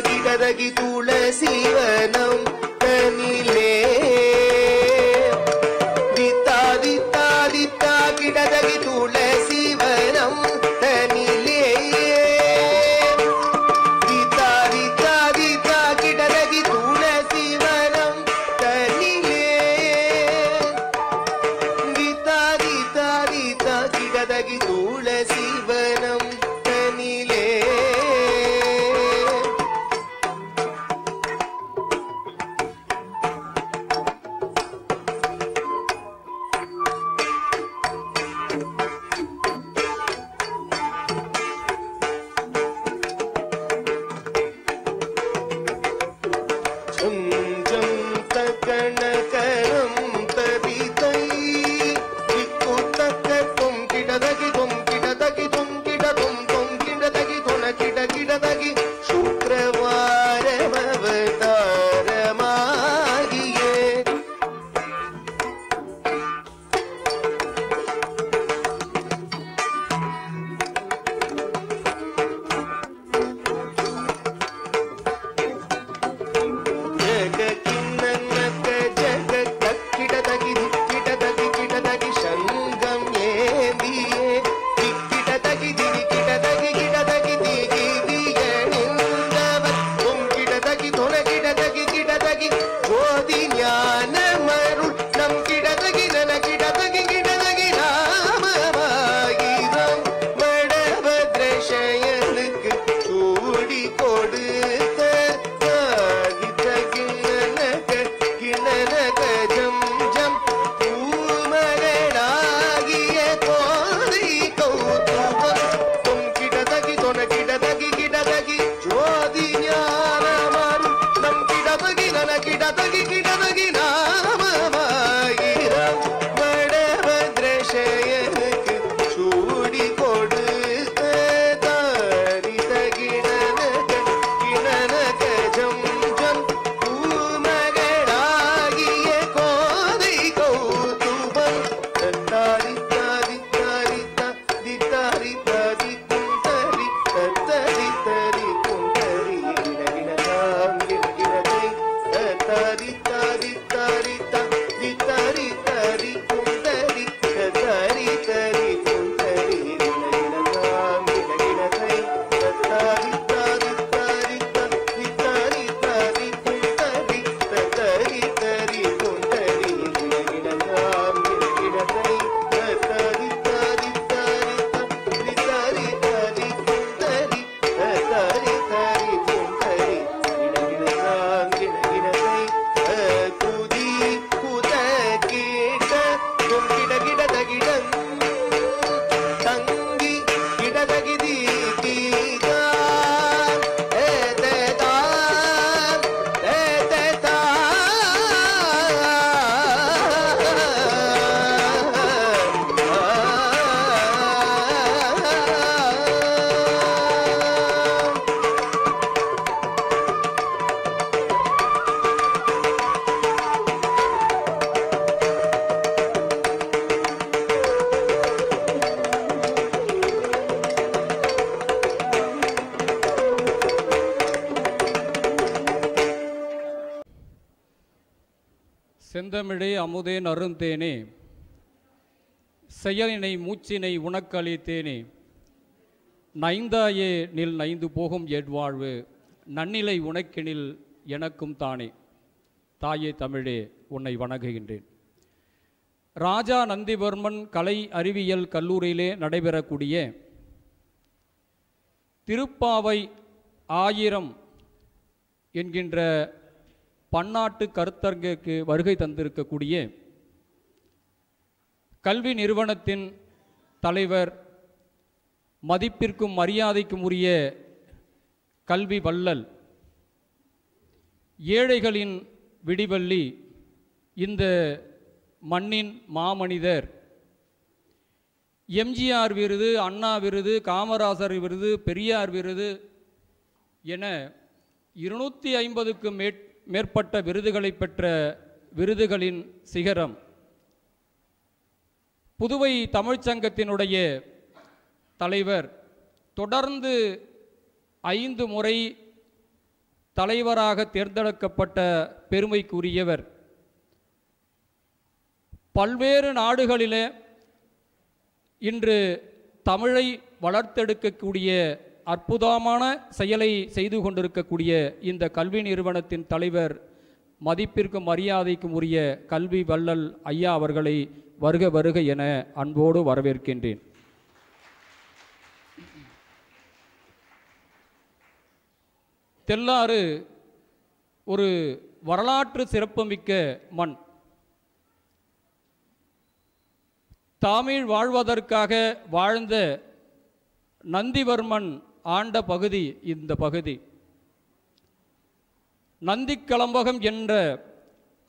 ಗಿಡದಗಿ ತುಳಸಿವನಂ ತನಿಲೇ ದಿತ್ತಾ ದಿತ್ತಾ ದಿತ್ತಾ ಗಿಡದಗಿ ತುಳಸಿವನಂ ತನಿಲೇ ದಿತ್ತಾ ದಿತ್ತಾ ದಿತ್ತಾ ಗಿಡದಗಿ ತುಳಸಿವನಂ ತನಿಲೇ ದಿತ್ತಾ ದಿತ್ತಾ ದಿತ್ತಾ ಗಿಡದಗಿ ತುಳಸಿವನಂ ತನಿಲೇ செந்தமிழே அமுதே நறுந்தேனே செயலினை மூச்சினை உனக்களித்தேனே நைந்தாயே நில் நைந்து போகும் ஏழ்வாழ்வு நன்னிலை உனக்கெனில் எனக்கும் தானே. தாயே தமிழே உன்னை வணங்குகின்றேன். ராஜா நந்திவர்மன் கலை அறிவியல் கல்லூரியிலே நடைபெறக்கூடிய திருப்பாவை 1000 என்கின்ற பன்னாட்டு கருத்தரங்கிற்கு வருகை தந்திருக்கக்கூடிய கல்வி நிறுவனத்தின் தலைவர், மதிப்பிற்கும் மரியாதைக்கும் உரிய கல்வி வள்ளல், ஏழைகளின் விடிவள்ளி, இந்த மண்ணின் மாமனிதர், எம்ஜிஆர் விருது, அண்ணா விருது, காமராசர் விருது, பெரியார் விருது என 250க்கும் மேற்பட்ட விருதுகளை பெற்ற விருதுகளின் சிகரம், புதுவை தமிழ்ச்சங்கத்தினுடைய தலைவர், தொடர்ந்து 5 முறை தலைவராக தேர்ந்தெடுக்கப்பட்ட பெருமைக்குரியவர். பல்வேறு நாடுகளிலே இன்று தமிழை வளர்த்தெடுக்கக்கூடிய அற்புதமான செயலை செய்து கொண்டிருக்கக்கூடிய இந்த கல்வி நிறுவனத்தின் தலைவர், மதிப்பிற்கும் மரியாதைக்கும் உரிய கல்வி வள்ளல் ஐயா அவர்களை வருக வருக என அன்போடு வரவேற்கின்றேன். தெல்லாறு ஒரு வரலாற்று சிறப்புமிக்க மண். தமிழ் வாழ்வதற்காக வாழ்ந்த நந்திவர்மன் ஆண்ட பகுதி இந்த பகுதி. நந்திக்கலம்பகம் என்ற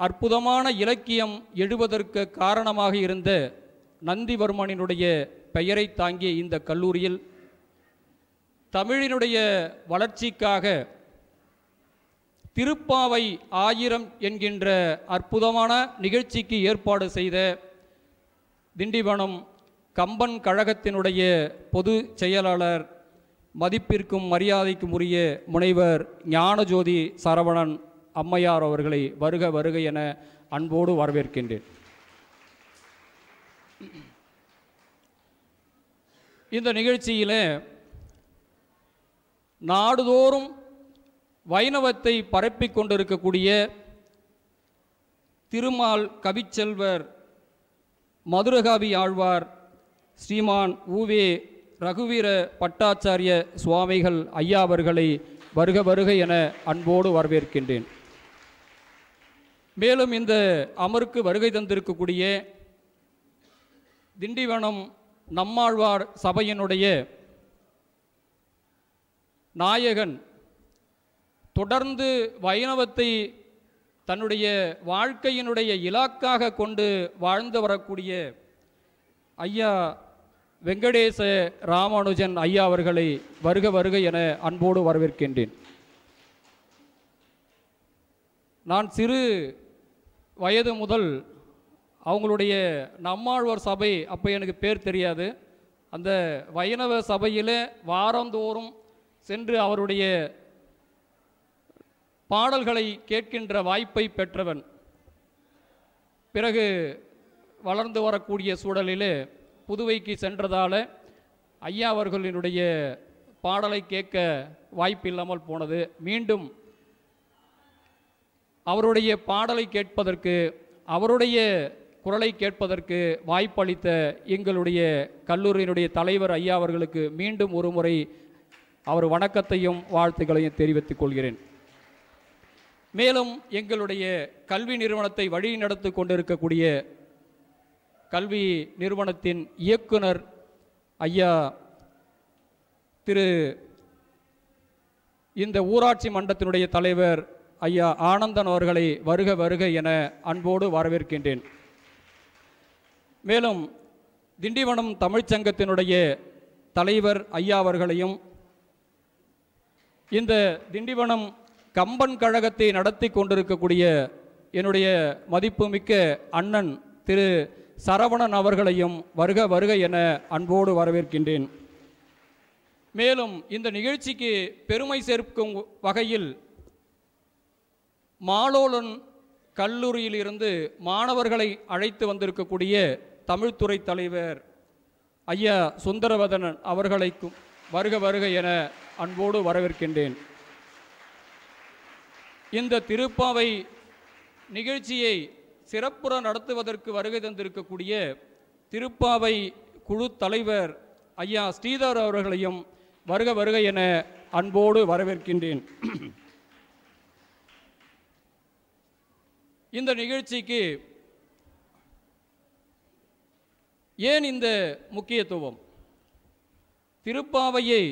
அற்புதமான இலக்கியம் எழுவதற்கு காரணமாக இருந்த நந்திவர்மனினுடைய பெயரை தாங்கிய இந்த கல்லூரியில் தமிழினுடைய வளர்ச்சிக்காக திருப்பாவை 1000 என்கின்ற அற்புதமான நிகழ்ச்சிக்கு ஏற்பாடு செய்த திண்டிவனம் கம்பன் கழகத்தினுடைய பொது செயலாளர், மதிப்பிற்கும் மரியாதைக்கும் உரிய முனைவர் ஞானஜோதி சரவணன் அம்மையார் அவர்களை வருக வருக என அன்போடு வரவேற்கின்றேன். இந்த நிகழ்ச்சியில் நாடுதோறும் வைணவத்தை பரப்பிக் கொண்டிருக்கக்கூடிய திருமால் கவிச்செல்வர் மதுரகாவி ஆழ்வார் ஸ்ரீமான் உவே ரகுவீர பட்டாச்சாரிய சுவாமிகள் ஐயா அவர்களை வருக வருக என அன்போடு வரவேற்கின்றேன். மேலும் இந்த அமருக்கு வருகை தந்திருக்கக்கூடிய திண்டிவனம் நம்மாழ்வார் சபையினுடைய நாயகன், தொடர்ந்து வைணவத்தை தன்னுடைய வாழ்க்கையினுடைய இலக்காக கொண்டு வாழ்ந்து வரக்கூடிய ஐயா வெங்கடேச ராமானுஜன் ஐயா அவர்களை வருக வருக என அன்போடு வரவேற்கின்றேன். நான் சிறு வயது முதல் அவங்களுடைய நம்மாழ்வார் சபை, அப்போ எனக்கு பேர் தெரியாது, அந்த வைணவ சபையில் வாரந்தோறும் சென்று அவருடைய பாடல்களை கேட்கின்ற வாய்ப்பை பெற்றவன். பிறகு வளர்ந்து வரக்கூடிய சூழலிலே புதுவைக்கு சென்றதால் ஐயா அவர்களினுடைய பாடலை கேட்க வாய்ப்பில்லாமல் போனது. மீண்டும் அவருடைய பாடலை கேட்பதற்கு, அவருடைய குரலை கேட்பதற்கு வாய்ப்பளித்த எங்களுடைய கல்லூரியினுடைய தலைவர் ஐயா அவர்களுக்கு மீண்டும் ஒரு முறை அவர் வணக்கத்தையும் வாழ்த்துக்களையும் தெரிவித்துக் கொள்கிறேன். மேலும் எங்களுடைய கல்வி நிறுவனத்தை வழி நடத்தி கொண்டிருக்கக்கூடிய கல்வி நிறுவனத்தின் இயக்குனர் ஐயா திரு, இந்த ஊராட்சி மன்றத்தினுடைய தலைவர் ஐயா ஆனந்தன் அவர்களை வருக வருக என அன்போடு வரவேற்கின்றேன். மேலும் திண்டிவனம் தமிழ்ச்சங்கத்தினுடைய தலைவர் ஐயா அவர்களையும், இந்த திண்டிவனம் கம்பன் கழகத்தை நடத்தி கொண்டிருக்கக்கூடிய என்னுடைய மதிப்புமிக்க அண்ணன் திரு சரவணன் அவர்களையும் வருக வருக என அன்போடு வரவேற்கின்றேன். மேலும் இந்த நிகழ்ச்சிக்கு பெருமை சேர்க்கும் வகையில் மாலோலன் கல்லூரியிலிருந்து மாணவர்களை அழைத்து வந்திருக்கக்கூடிய தமிழ்துறை தலைவர் ஐயா சுந்தரவதனன் அவர்களுக்கும் வருக வருக என அன்போடு வரவேற்கின்றேன். இந்த திருப்பாவை நிகழ்ச்சியை சிறப்புற நடத்துவதற்கு வருகை தந்திருக்கக்கூடிய திருப்பாவை குழு தலைவர் ஐயா ஸ்ரீதர் அவர்களையும் வருக வருக என அன்போடு வரவேற்கின்றேன். இந்த நிகழ்ச்சிக்கு ஏன் இந்த முக்கியத்துவம்? திருப்பாவையை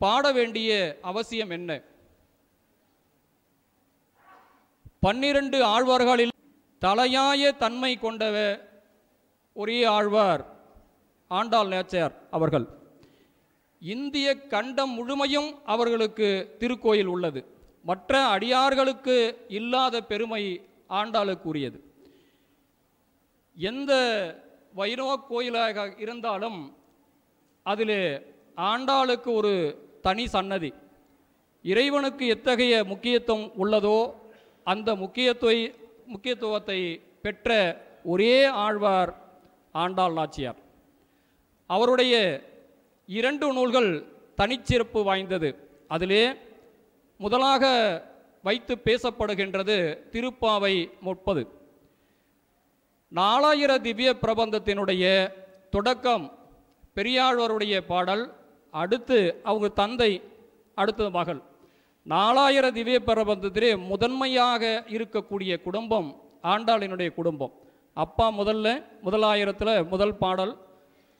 பாட வேண்டிய அவசியம் என்ன? 12 ஆழ்வார்களில் தலையாய தன்மை கொண்டவ ஒரே ஆழ்வார் ஆண்டாள் நாச்சியார் அவர்கள். இந்திய கண்டம் முழுமையும் அவர்களுக்கு திருக்கோயில் உள்ளது. மற்ற அடியார்களுக்கு இல்லாத பெருமை ஆண்டாளுக்குரியது. எந்த வைணவ கோயிலாக இருந்தாலும் அதில் ஆண்டாளுக்கு ஒரு தனி சன்னதி. இறைவனுக்கு எத்தகைய முக்கியத்துவம் உள்ளதோ அந்த முக்கியத்துவத்தை பெற்ற ஒரே ஆழ்வார் ஆண்டாள் நாச்சியார். அவருடைய 2 நூல்கள் தனிச்சிறப்பு வாய்ந்தது. அதிலே முதலாக வைத்து பேசப்படுகின்றது திருப்பாவை 30. 4000 திவ்ய பிரபந்தத்தினுடைய தொடக்கம் பெரியாழ்வாருடைய பாடல், அடுத்து அவங்க தந்தை, அடுத்தது மகள். 4000 திவ்ய பிரபந்தத்திலே முதன்மையாக இருக்கக்கூடிய குடும்பம் ஆண்டாளினுடைய குடும்பம். அப்பா முதலாயிரத்தில் முதல் பாடல்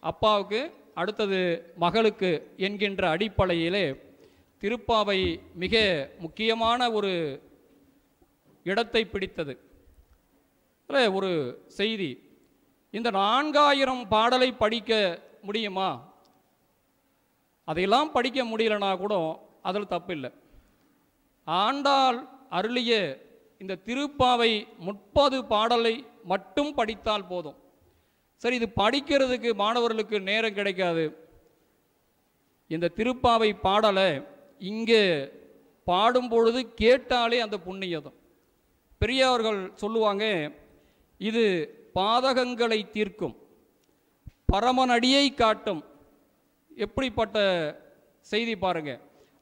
அப்பாவுக்கு, அடுத்தது மகளுக்கு என்கின்ற அடிப்படையிலே திருப்பாவை மிக முக்கியமான ஒரு இடத்தை பிடித்தது. ஒரு செய்தி, இந்த 4000 பாடலை படிக்க முடியுமா? அதையெல்லாம் படிக்க முடியலனா கூட அதில் தப்பில்லை. ஆண்டாள் அருளிய இந்த திருப்பாவை 30 பாடலை மட்டும் படித்தால் போதும். சரி, இது படிக்கிறதுக்கு மாணவர்களுக்கு நேரம் கிடைக்காது. இந்த திருப்பாவை பாடலை இங்கே பாடும் பொழுது கேட்டாலே அந்த புண்ணியம். பெரியவர்கள் சொல்லுவாங்க, இது பாதகங்களை தீர்க்கும், பரமனடியை காட்டும். எப்படிப்பட்ட செய்தி பாருங்க!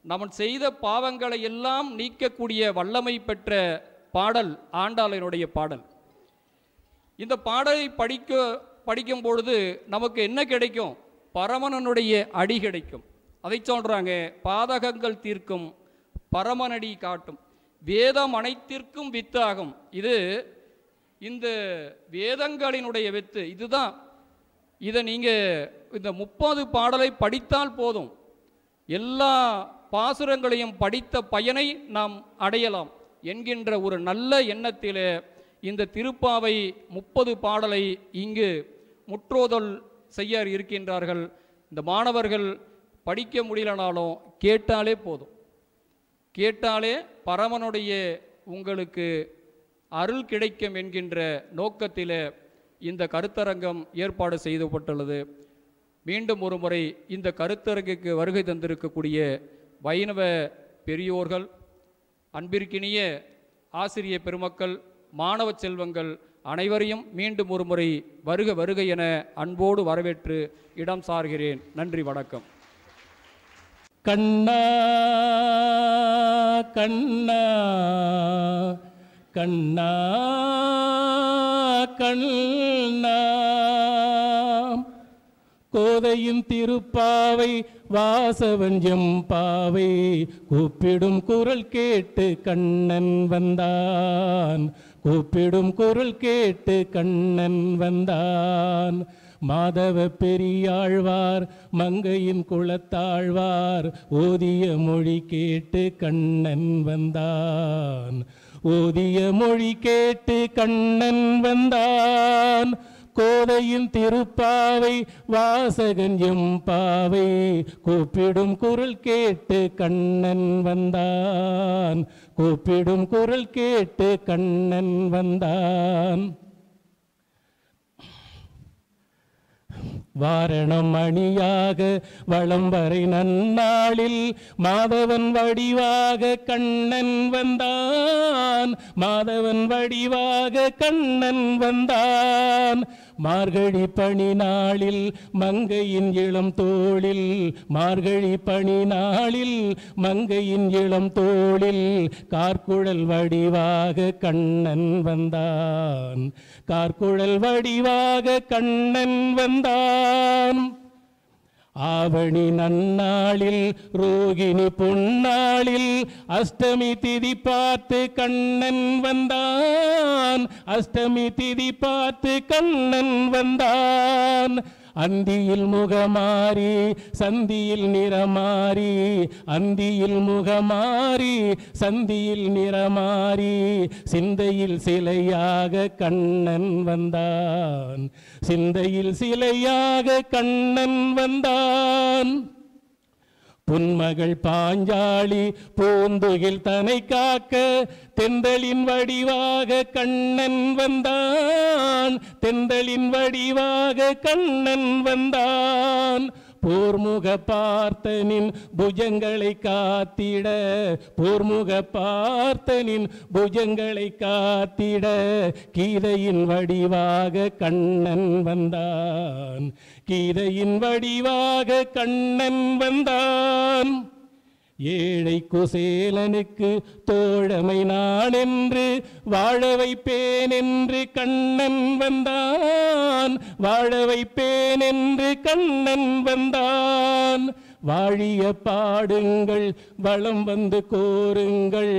நம்ம செய்த பாவங்களை எல்லாம் நீக்கக்கூடிய வல்லமை பெற்ற பாடல் ஆண்டாளினுடைய பாடல். இந்த பாடலை படிக்கும் பொழுது நமக்கு என்ன கிடைக்கும்? பரமனுடைய அடி கிடைக்கும். அதை சொல்றாங்க, பாதகங்கள் தீர்க்கும், பரமனடி காட்டும், வேதம் அனைத்திற்கும் வித்தாகும். இது இந்த வேதங்களினுடைய வித்து இதுதான். இதை நீங்கள் இந்த 30 பாடலை படித்தால் போதும், எல்லா பாசுரங்களையும் படித்த பயனை நாம் அடையலாம் என்கின்ற ஒரு நல்ல எண்ணத்தில் இந்த திருப்பாவை 30 பாடலை இங்கு முற்றோதல் செய்ய இருக்கின்றார்கள். இந்த மாணவர்கள் படிக்க முடியலனாலும் கேட்டாலே போதும், கேட்டாலே பரமனுடைய உங்களுக்கு அருள் கிடைக்கும் என்கின்ற நோக்கத்தில் இந்த கருத்தரங்கம் ஏற்பாடு செய்யப்பட்டுள்ளது. மீண்டும் ஒரு முறை இந்த கருத்தரங்குக்கு வருகை தந்திருக்கக்கூடிய வைணவ பெரியோர்கள், அன்பிற்கினிய ஆசிரிய பெருமக்கள், மாணவ செல்வங்கள் அனைவரையும் மீண்டும் ஒரு முறை வருக வருக என அன்போடு வரவேற்று இடம் சார்கிறேன். நன்றி, வணக்கம். கண்ணா கண்ணா கண்ணா கண்ணா, கோதையின் திருப்பாவை வாசவஞ்சம் பாவை, கூப்பிடும் குரல் கேட்டு கண்ணன் வந்தான், கூப்பிடும் குரல் கேட்டு கண்ணன் வந்தான். மாதவ பெரியாழ்வார் மங்கையின் குலத்தாழ்வார் ஓதிய மொழி கேட்டு கண்ணன் வந்தான், ஓதிய மொழி கேட்டு கண்ணன் வந்தான். கோதையின் திருப்பாவை வாசகன் பாவை, கூப்பிடும் குரல் கேட்டு கண்ணன் வந்தான், கூப்பிடும் குரல் கேட்டு கண்ணன் வந்தான். வாரணம் அணியாக வளம் வரை நன்னாளில் மாதவன் வடிவாக கண்ணன் வந்தான், மாதவன் வடிவாக கண்ணன் வந்தான். மார்கழி பனி நாளில் மங்கையின் இளம் தோளில், மார்கழி பனி நாளில் மங்கையின் இளம் தோளில் கார்குழல் வடிவாக கண்ணன் வந்தான், கார்குழல் வடிவாக கண்ணன் வந்தான். ஆவணி நன்னாளில் ரோகிணி பொன்னாளில் அஷ்டமி திதி பார்த்து கண்ணன் வந்தான், அஷ்டமி திதி பார்த்து கண்ணன் வந்தான். அந்தியில் முகமாரி சந்தியில் நிறமாரி, அந்தியில் முகமாரி சந்தியில் நிறமாரி, சிந்தையில் சிலையாக கண்ணன் வந்தான், சிந்தையில் சிலையாக கண்ணன் வந்தான். புன்மகள் பாஞ்சாலி பூந்துகில் தனை காக்க தெந்தலின் வடிவாக கண்ணன் வந்தான், தெந்தலின் வடிவாக கண்ணன் வந்தான். போர்முக பார்த்தனின் புஜங்களை காத்திட, போர்முக பார்த்தனின் புஜங்களை காத்திட கீதையின் வடிவாக கண்ணன் வந்தான், கீதையின் வடிவாக கண்ணன் வந்தான். ஏழை குசேலனுக்கு தோழமை நான் என்று வாழ வைப்பேன் என்று கண்ணன் வந்தான், வாழ வைப்பேன் என்று கண்ணன் வந்தான். வாழிய பாடுங்கள் வளம் வந்து கோருங்கள்,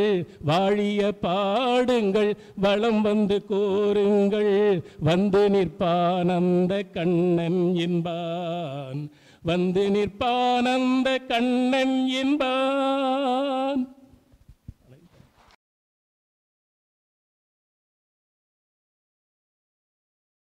வாழிய பாடுங்கள் வளம் வந்து கோருங்கள், வந்து நிற்பானந்த கண்ணன் என்பான், வந்து நிற்பானந்த கண்ணன் என்பான்.